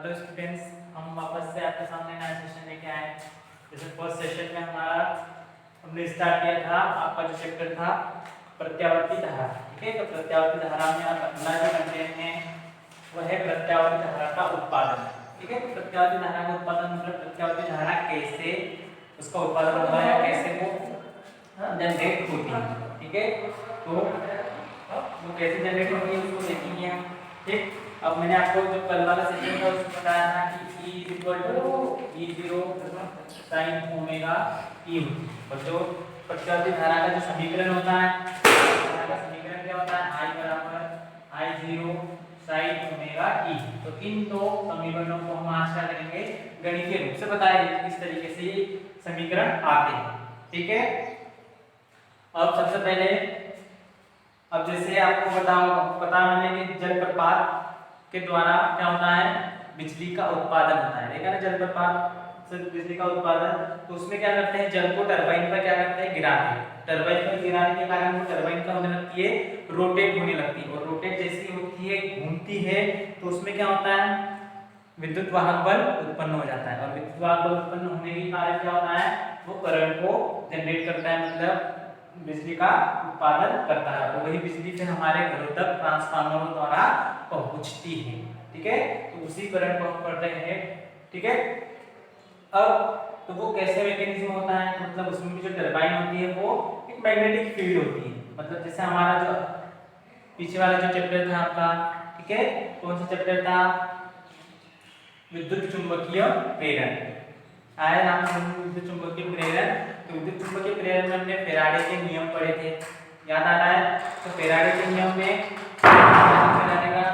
Hello students, हम वापस से आपके सामने नया सेशन लेके आए। जैसे फर्स्ट सेशन में हमने स्टार्ट किया था, आपका जो चैप्टर था प्रत्यावर्ती धारा। ठीक है, तो प्रत्यावर्ती धारा में आप अगला जो कंटेंट है वह है प्रत्यावर्ती धारा का उत्पादन। ठीक है, प्रत्यावर्ती धारा का उत्पादन मतलब प्रत्यावर्ती धारा कैसे उसका उत्पादन होता है, कैसे वो जनरेट होती है। ठीक है, तो वो कैसे जनरेट होती है उसको देखेंगे हम। ठीक, अब मैंने आपको जो कल वाला सेशन था उसमें बताया था कि E E0 sin omega t और जो प्रत्यावर्ती धारा का जो समीकरण होता है, धारा का समीकरण क्या होता है, I बराबर I0 sin ओमेगा t। तो इन दो समीकरणों को हम आज क्या करेंगे, गणितीय रूप से बताएंगे किस तरीके से ये समीकरण आते हैं। ठीक है, अब सबसे पहले अब जैसे आपको पता मैंने कि जलप्रपात के द्वारा क्या होता है, बिजली का उत्पादन होता है। देखा ना, जलप्रपात से बिजली का उत्पादन, तो उसमें क्या करते हैं, जल को टरबाइन पर क्या करते हैं, गिराते हैं। टरबाइन पर गिराने के कारण वो टरबाइन का होने लगती है, रोटेट होने लगती है। और रोटेट जैसी होती है, घूमती है, तो उसमें क्या होता है, विद्युत वाहक बल उत्पन्न हो जाता है। और विद्युत वाहक बल उत्पन्न होने के कारण क्या होता है, वो करंट को जनरेट करता है, मतलब बिजली का उत्पादन करता है। और वही बिजली फिर हमारे घरों तक ट्रांसफार्मरों द्वारा पहुंचती है। ठीक है, तो उसी करंट को हम पढ़ रहे हैं। ठीक है, अब तो वो कैसे मैकेनिज्म होता है, मतलब उसमें भी जो टरबाइन होती है वो एक मैग्नेटिक फील्ड होती है। मतलब जैसे हमारा जो पीछे वाला जो चैप्टर था आपका, ठीक है, कौन सा चैप्टर था, विद्युत चुंबकीय प्रेरण आया नाम, विद्युत चुंबकीय प्रेरण। तो विद्युत चुंबकीय प्रेरण में हमने फैराडे के नियम पढ़े थे, याद आ रहा है। तो फैराडे के नियम में फैराडे का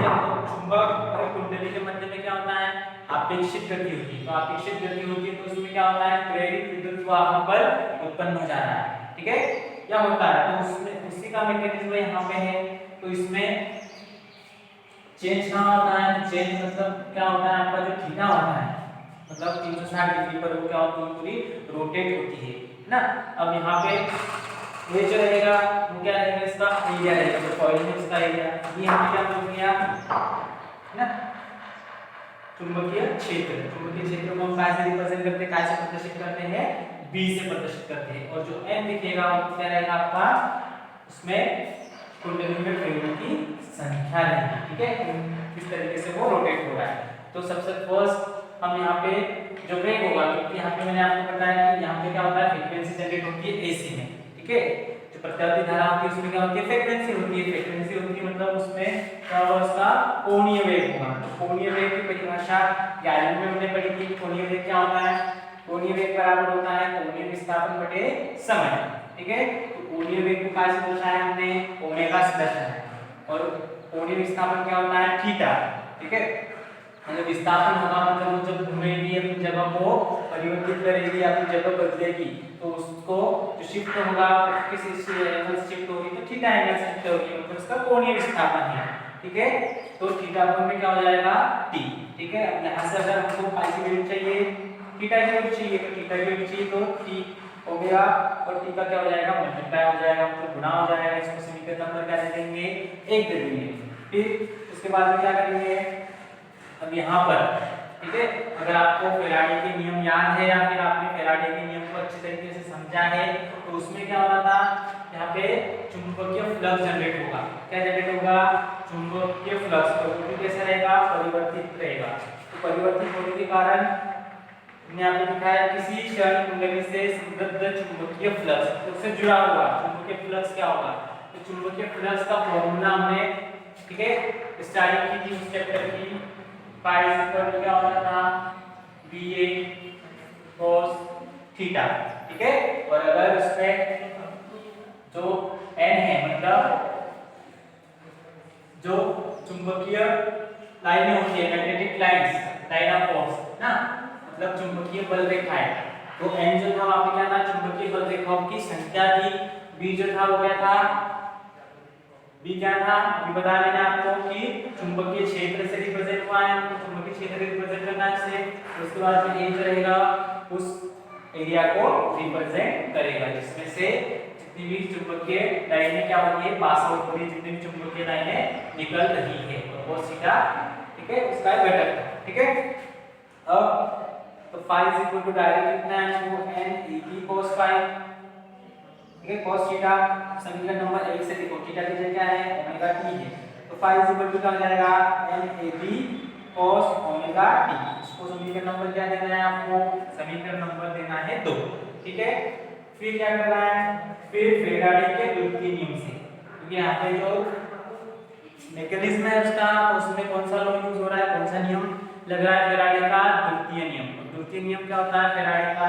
जब चुंबक और कुंडली के मध्य में क्या होता है, आपेक्षिक गति होती है। तो आपेक्षिक गति होती है तो उसमें क्या होता है, प्रेरित विद्युत वाहक बल उत्पन्न हो जाता है। ठीक है, क्या होता है, तो उसमें उसी का मैकेनिज्म यहाँ पे है। तो इसमें चेंज कहाँ होता है, तो चेंज मतलब क्या होता है, आपका जो थीटा होता है, मतलब 360 डिग्री पर वो क्या होती है, पूरी रोटेट होती है ना। अब यहाँ पे ये जो रहेगा वो क्या रहेगा, इसका एरिया रहेगा, तो कॉइल में इसका एरिया, ये हमने क्या बोल दिया ना, चुंबकीय क्षेत्र। चुंबकीय क्षेत्र को हम काय से रिप्रेजेंट करते हैं, काय से प्रदर्शित करते हैं, बी से प्रदर्शित करते हैं। और जो n दिखेगा वो क्या रहेगा आपका, उसमें कुंडली में प्रेरणा की संख्या रहेगी। ठीक है, किस तरीके से वो रोटेट हो रहा है। तो सबसे फर्स्ट हम यहाँ पे जो ब्रेक होगा, क्योंकि यहाँ पे मैंने आपको बताया कि यहाँ पे क्या होता है, फ्रीक्वेंसी जनरेट होती है एसी में। ठीक है, जो प्रत्यावर्ती धारा होती है उसमें क्या होती है, फ्रीक्वेंसी होती है। फ्रीक्वेंसी होती है मतलब उसमें क्या होगा, उसका कोणीय वेग होगा। तो कोणीय वेग की परिभाषा 11वीं में हमने पढ़ी थी। कोणीय वेग क्या होता है, कोणीय वेग बराबर होता है कोणीय विस्थापन बटे समय। ठीक है, तो कोणीय वेग को कैसे दर्शाया हमने, ओमेगा से दर्शाया। और कोणीय विस्थापन क्या होता है, थीटा। ठीक है, मतलब विस्थापन होगा मतलब वो जब घूमेगी अपनी जगह को परिवर्तित करेगी, अपनी जगह बदलेगी, तो उसको जो शिफ्ट होगा किस एंगल से शिफ्ट होगी, तो थीटा एंगल से शिफ्ट होगी, मतलब उसका कोणीय विस्थापन है। ठीक है, तो थीटा कोण में क्या हो जाएगा, t। ठीक है, अब यहाँ से अगर हमको पाई की वैल्यू चाहिए, थीटा की वैल्यू चाहिए, तो थीटा की वैल्यू चाहिए तो t हो गया, और t का क्या हो जाएगा, मल्टीप्लाई हो जाएगा, मतलब गुणा हो जाएगा। इसको समीकरण नंबर क्या दे देंगे, 1 दे देंगे। फिर उसके बाद में क्या करेंगे, अब यहाँ पर ठीक है, अगर आपको फैराडे के नियम याद है या फिर आपने फैराडे के नियम को अच्छी तरीके से समझा है, तो उसमें क्या हो रहा था, यहाँ पे चुंबकीय फ्लक्स जनरेट होगा। क्या जनरेट होगा, चुंबकीय फ्लक्स। और वो कैसा रहेगा, परिवर्तित रहेगा। तो परिवर्तित होने के कारण मैंने आपको दिखाया किसी क्षण कुंडली से संबद्ध चुंबकीय फ्लक्स उससे जुड़ा हुआ चुंबकीय फ्लक्स क्या होगा। तो चुंबकीय फ्लक्स का फॉर्मूला हमने, ठीक है, स्टार्टिंग की थी उस चैप्टर की, पाई इक्वल टू क्या होता था, BA cos थीटा। ठीक है, और अगर उसमें जो n है, मतलब जो चुंबकीय लाइनें होती है, magnetic lines, line of force ना, मतलब चुंबकीय बल रेखाएं, तो n जो था वहां पे क्या था, चुंबकीय बल रेखाओं की संख्या थी। B जो था वो क्या था, B क्या था, अभी बता देना आपको कि चुंबकीय क्षेत्र से रिप्रेजेंट हुआ है, तो चुंबकीय क्षेत्र रिप्रेजेंट करना है इससे। उसके बाद में A जो रहेगा उस एरिया को रिप्रेजेंट करेगा, जिसमें से जितनी भी चुंबकीय लाइनें क्या होती है, पास आउट हो रही, जितनी भी चुंबकीय लाइनें निकल रही है, और वो सीधा ठीक है, उसका घटक था। ठीक है, अब तो phi is equal to direct कितना है हमको n A B cos phi, ठीक है, cos थीटा समीकरण नंबर 1 से देखो थीटा की जगह क्या है ओमेगा t है, तो फाई इज इक्वल टू क्या हो जाएगा n A B cos omega t। इसको समीकरण नंबर क्या देना है आपको, समीकरण नंबर देना है 2। ठीक है, फिर क्या करना है, फिर फैराडे के द्वितीय नियम से, क्योंकि यहाँ पे जो मैकेनिज्म है उसका, उसमें कौन सा लॉ यूज हो रहा है, कौन सा नियम लग रहा है, फैराडे का द्वितीय नियम। द्वितीय नियम क्या होता है फैराडे का,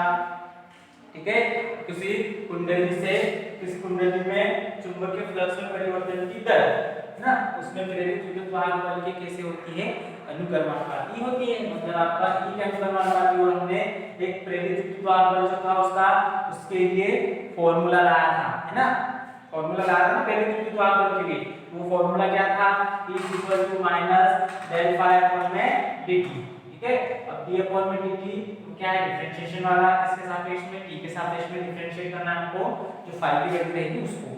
ठीक है, किसी कुंडली में चुंबकीय फ्लक्स में परिवर्तन की दर है ना, उसमें प्रेरित विद्युत वाहक बल की कैसे होती है, अनुक्रमानुपाती होती है। मतलब आपका ई के अनुक्रमानुपाती, और हमने एक प्रेरित विद्युत वाहक बल जो था उसका, उसके लिए फॉर्मूला लाया था, है ना, फॉर्मूला लाया था ना प्रेरित विद्युत वाहक बल के लिए। वो फॉर्मूला क्या था, E = -del phi अपॉन में dt। ठीक है, अब d अपॉन में dt क्या है, डिफरेंशिएशन वाला, किसके सापेक्ष में, t के सापेक्ष में डिफरेंशिएट करना है हमको, जो phi की वैल्यू रहेगी उसको।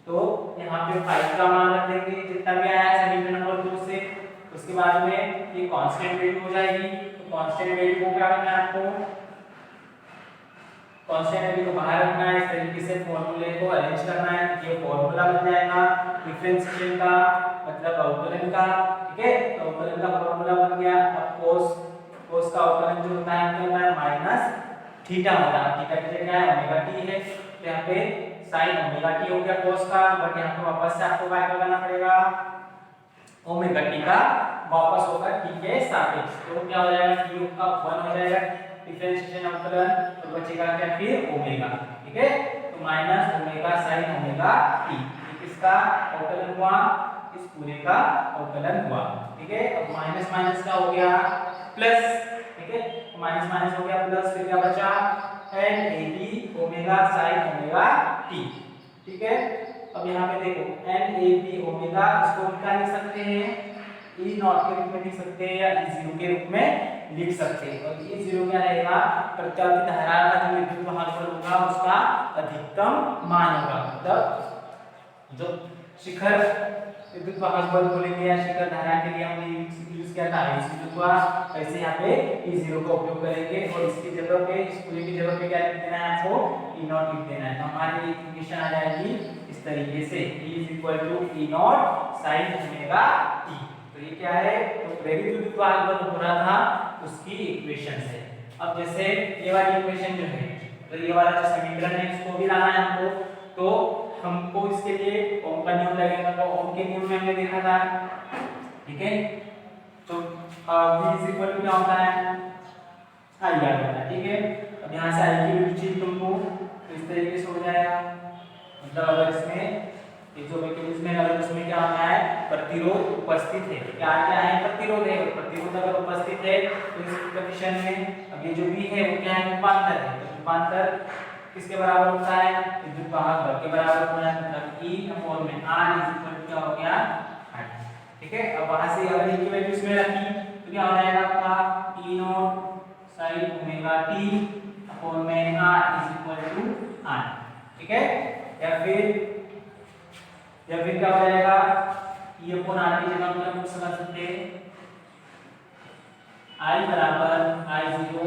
तो यहाँ पे phi का मान रख देंगे जितना भी आया है समीकरण नंबर 2 से, उसके बाद में ये कांस्टेंट वैल्यू हो जाएगी। तो कांस्टेंट वैल्यू को क्या करना है आपको, कांस्टेंट वैल्यू को बाहर रखना है, इस तरीके से फॉर्मूले को अरेंज करना है। ये फॉर्मूला बन जाएगा डिफरेंशिएशन का, मतलब अवकलन का। ठीक है, तो अवकलन का फॉर्मूला बन गया। अब cos का अवकलन जो होता है क्या होता है, माइनस थीटा होता है। थीटा की जगह है ओमेगा टी है, तो यहाँ पे sin ओमेगा टी हो गया cos का, बट यहाँ पे वापस से आपको क्या करना पड़ेगा, ओमेगा टी का वापस होगा t के सापेक्ष। तो क्या हो जाएगा, t का 1 हो जाएगा डिफरेंशिएशन अवकलन, तो बचेगा क्या फिर ओमेगा। ठीक है, तो minus omega sin omega T, किसका अवकलन हुआ, इस पूरे का अवकलन हुआ। ठीक है, अब माइनस माइनस का हो गया प्लस। ठीक है, माइनस माइनस हो गया प्लस, फिर क्या बचा, n a b omega sin omega t। ठीक है, अब यहाँ पे देखो n a b ओमेगा, इसको हम क्या लिख सकते हैं, e नॉट के रूप में लिख सकते हैं या e0 के रूप में लिख सकते हैं। और e0 क्या रहेगा, प्रत्यावर्ती धारा का जो विद्युत वाहक बल होगा उसका अधिकतम मान होगा। मतलब जो शिखर विद्युत वाहक बल बोलेंगे या शिखर धारा के लिए हमने यूज किया था e0 का, वैसे यहाँ पे e0 का उपयोग करेंगे। और इसकी जगह पे, इस पूरे की जगह पे क्या लिख देना है आपको, e नॉट लिख देना है। तो हमारी इक्वेशन आ जाएगी इस तरीके से, e = e not sin omega t। तो ये क्या है, तो प्रेरित विद्युत वाहक बल हो रहा था उसकी इक्वेशन से। अब जैसे ये वाली इक्वेशन जो है, तो ये वाला जो समीकरण है इसको भी लाना है हमको, तो हमको इसके लिए ओम का नियम लगेगा। तो ओम के नियम में हमने देखा था, ठीक है, तो v = क्या होता है, i आ जाता है। ठीक है, अब यहाँ से i की वैल्यू चाहिए तुमको, तो इस तरीके से हो जाएगा। मतलब अगर इसमें ये जो मैकेनिज्म है, अगर इसमें क्या होता है, प्रतिरोध उपस्थित है, क्या क्या है, प्रतिरोध है, प्रतिरोध अगर उपस्थित है तो इस कंडीशन में अब ये जो v है वो क्या है, रूपांतर है। तो रूपांतर किसके बराबर होता है, विद्युत वाहक बल के बराबर होता है। मतलब E अपॉन में R क्या हो गया, ठीक है। अब वहां से अगर की वैल्यू इसमें रखी तो क्या हो जाएगा आपका E not sin omega t upon में R R। ठीक है, या फिर क्या हो जाएगा, E अपॉन R की जगह पर हम समझ सकते हैं I बराबर I0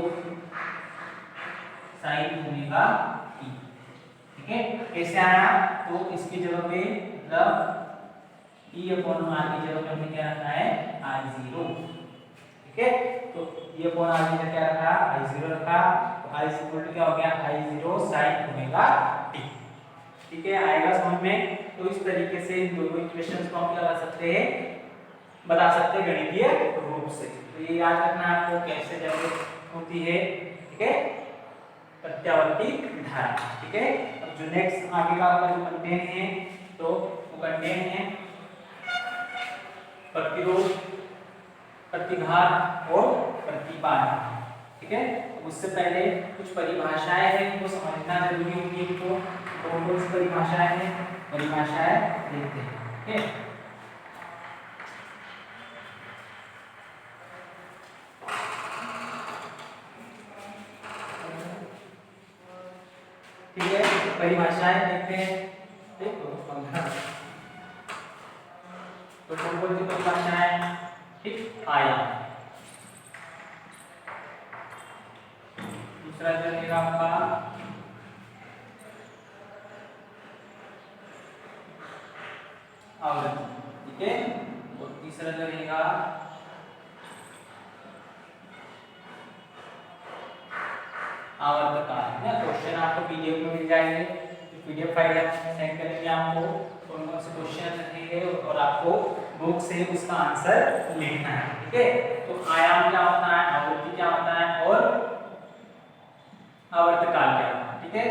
sin ओमेगा t। ठीक है, कैसे आया, तो इसकी जगह पे मतलब E अपॉन R की जगह पे हमने क्या रखा है, I0। ठीक है, तो E अपॉन R की जगह क्या रखा, I0 रखा। तो I क्या हो गया, I0 sin ओमेगा t। ठीक है, आएगा समझ में। तो इस तरीके से इन दोनों इक्वेशंस को हम क्या कर सकते हैं, बता सकते हैं गणितीय रूप से। तो ये याद रखना आपको कैसे जनरेट होती है। ठीक है, प्रत्यावर्ती धारा। ठीक है, अब जो नेक्स्ट आगे का आपका जो कंटेंट है, तो वो कंटेंट है प्रतिरोध, प्रतिघात और प्रतिबाधा। ठीक है, उससे पहले कुछ परिभाषाएं हैं, उनको समझना जरूरी होगी। इनको कौन कौन सी परिभाषाएं हैं, परिभाषाएं देखते हैं। ठीक है, ठीक है, परिभाषाएं देखते हैं। ठीक, तो कौन कौन सी परिभाषाएं, ठीक, आया आयाम। दूसरा जो रहेगा आपका आवृत्ति, ठीक है। और तीसरा जो रहेगा आवर्तकाल है ना। क्वेश्चन आपको पीडीएफ में मिल जाएंगे, पीडीएफ फाइल हम सेंड करेंगे आपको, कौन कौन से क्वेश्चन रहेंगे और आपको बुक से उसका आंसर लिखना है, ठीक है। तो आयाम क्या होता है, आवृत्ति क्या होता है और आवर्तकाल क्या होता है, ठीक है।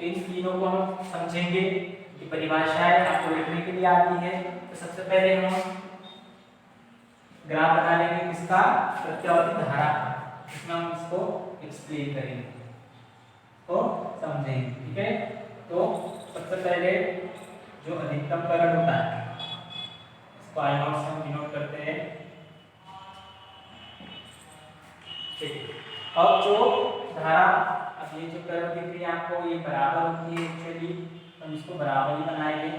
इन तीनों को हम समझेंगे कि परिभाषाएं आपको लिखने के लिए आती है। तो सबसे पहले हम ग्राफ बना लेंगे किसका, प्रत्यावर्ती धारा का, इसमें हम इसको एक्सप्लेन करेंगे तो समझेंगे, ठीक है। तो सबसे पहले जो अधिकतम करंट होता है इसको I नॉट से हम डिनोट करते हैं, ठीक है। अब जो धारा, अब ये जो कर्व दिख रही है आपको, ये बराबर होती है एक्चुअली, हम इसको बराबर ही बनाएंगे,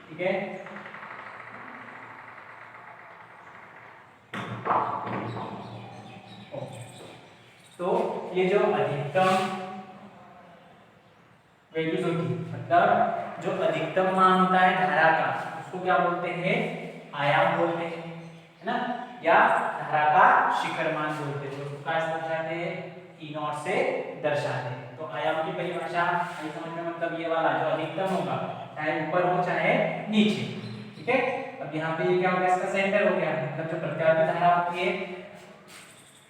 ठीक है। तो ये जो अधिकतम वैल्यूज होती है, मतलब जो अधिकतम मान होता है धारा का, उसको क्या बोलते हैं, आयाम बोलते हैं, है ना, या धारा का शिखर मान बोलते हैं। तो उसका दर्शाते हैं ई नॉट से दर्शाते हैं। तो आयाम की परिभाषा ये समझने मतलब ये वाला जो अधिकतम होगा, चाहे ऊपर हो चाहे नीचे, ठीक है। अब यहाँ पे ये क्या हो गया, इसका सेंटर हो गया, मतलब जो प्रत्यावर्ती धारा होती है,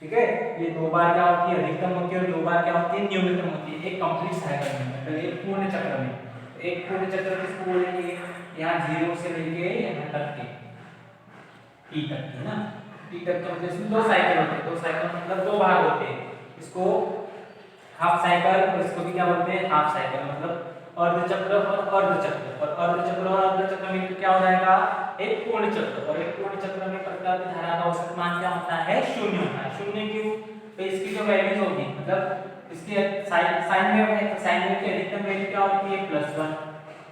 ठीक है, ये दो बार क्या होती है, अधिकतम होती है और दो बार क्या होती है, न्यूनतम होती है, एक कंप्लीट साइकिल में, मतलब एक पूर्ण चक्र में। तो एक पूर्ण चक्र किसको बोलेंगे, यहाँ 0 से लेके यहाँ तक के टी तक के, है ना। टी तक के मतलब इसमें दो साइकिल होते हैं, दो साइकिल मतलब दो भाग होते हैं, इसको हाफ साइकिल और इसको भी क्या बोलते हैं, हाफ साइकिल, मतलब अर्धचक्र और अर्धचक्र, और अर्धचक्र और अर्धचक्र में क्या हो जाएगा, एक पूर्ण चक्र, और एक पूर्ण चक्र में प्रत्यावर्ती धारा का औसत मान क्या होता है, 0 होता है। 0 क्यों, तो इसकी जो वैल्यूज होगी, मतलब इसकी साइन वेव है, तो साइन वेव की अधिकतम वैल्यू क्या होती है, +1,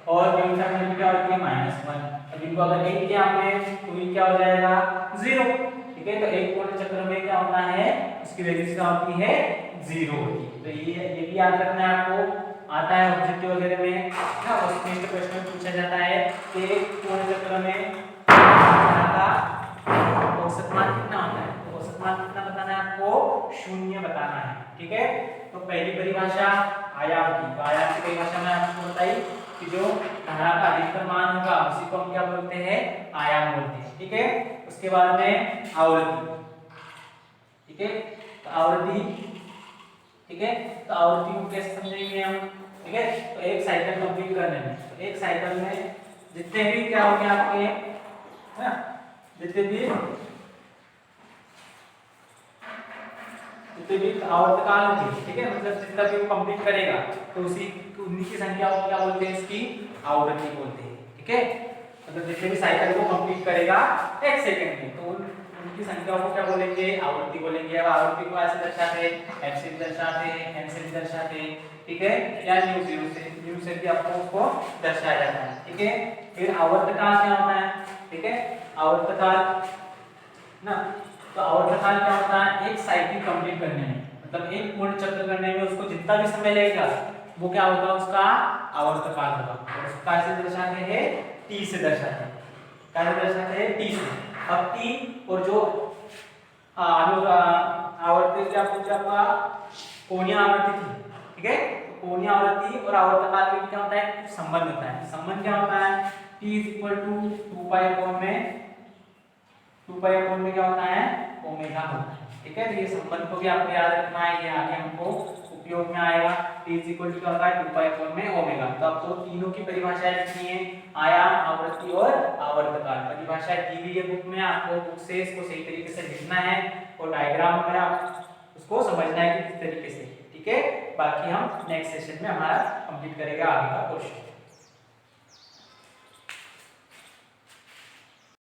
और न्यूनतम वैल्यू क्या होती है, -1। अब इनको अगर एक किया हमने तो ये क्या हो जाएगा, 0, ठीक है। तो एक पूर्ण चक्र में क्या होता है, उसकी वैल्यूज क्या होती है, 0 होती है। तो ये भी याद रखना है आपको, आता है ऑब्जेक्टिव वगैरह में ना, उस नेक्स्ट क्वेश्चन में पूछा जाता है कि पूर्ण चक्र में धारा का औसत मान कितना होता है, तो औसत मान कितना बताना है आपको, 0 बताना है, ठीक है। तो पहली परिभाषा आयाम की, तो आयाम की परिभाषा में आपको बताई कि जो धारा का अधिकतम मान होगा उसी को हम क्या बोलते हैं, आयाम बोलते हैं, ठीक है। उसके बाद में आवृत्ति, ठीक है। तो आवृत्ति, ठीक है, तो आवृत्ति को कैसे समझेंगे हम, ठीक है। तो एक साइकिल कंप्लीट करने में, तो एक साइकिल में जितने भी क्या हो गया आपके, है ना, जितने भी आवर्तकाल होगी, ठीक है, मतलब जितना भी वो कंप्लीट करेगा तो उन्हीं की संख्या को क्या बोलते हैं, इसकी आवृत्ति बोलते हैं, ठीक है। मतलब जितने भी साइकिल को कंप्लीट करेगा 1 सेकंड में, तो उनकी संख्या को क्या बोलेंगे, आवृत्ति बोलेंगे। अब आवृत्ति को ऐसे दर्शाते हैं, f से दर्शाते हैं, n से दर्शाते हैं, ठीक है, या न्यू से भी आपको उसको दर्शाया जाता है, ठीक है। फिर आवर्तकाल क्या होता है, ठीक है, आवर्तकाल ना, तो आवर्तकाल क्या होता है, एक साइकिल कंप्लीट करने में, मतलब एक पूर्ण चक्र करने में उसको जितना भी समय लगेगा वो क्या होगा, उसका आवर्तकाल होगा। और उसका कैसे दर्शाते हैं, t से दर्शाते हैं, कैसे दर्शाते हैं, t से। अब t और जो आवर्ती आपका कोणीय आवृत्ति थी, ठीक है, तो कोणीय आवृत्ति और आवर्तकाल में क्या होता है, संबंध होता है। संबंध क्या होता है, t = 2 कोण में क्या होता है, ओमेगा होता है, ठीक है। तो ये संबंध को भी आपको याद रखना है, ये आगे हमको उपयोग में आएगा। t = क्या होता है, 2 कोण में ओमेगा। तो आपको तीनों की परिभाषाएं लिखनी है, आयाम, आवृत्ति और आवर्तकाल। परिभाषाएं दी हुई है बुक में, आपको बुक से इसको सही तरीके से लिखना है और डायग्राम में आप उसको समझना है कि किस तरीके से, ठीक है। बाकी हम नेक्स्ट सेशन में हमारा कंप्लीट करेगा आगे का क्वेश्चन।